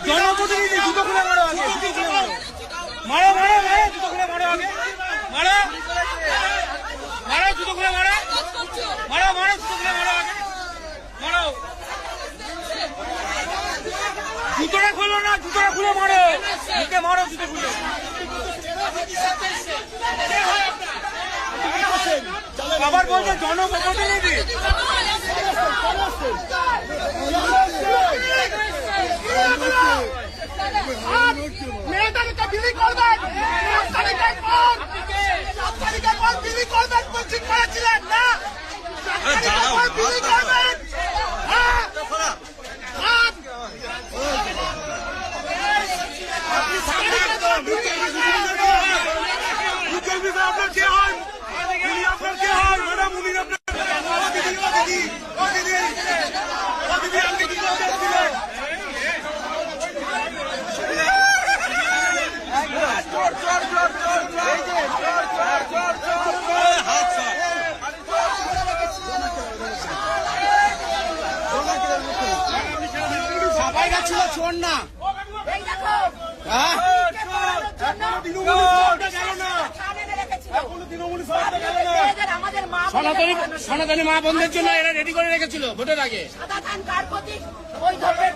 জনপ্রতিনিধি জুতো খুলে মারো আগে, মারো মারো মারো, জুতো খুলে মারো আগে, মারো মারো, জুতো খুলে মারো, মারো মারো, জুতো খুলে মারো আগে, মারো। জুতোটা খুলো না, জুতোটা খুলে মারো, মুখে মারো, জুতো খুলে। আবার বলছে জনপ্রতিনিধি। মেয়েদেরকে বিলি করবেন, তারিখের পর বিলি করবেন বলছি করেছিলেন না, বিলি করবেন। আপনার কে হয়, আপনার কে হয় ম্যাডাম, উনি আপনার সবাই গেছিল চোর না, সনাতনী মা বোনদের জন্য এরা রেডি করে রেখেছিল ভোটের আগে। সবাই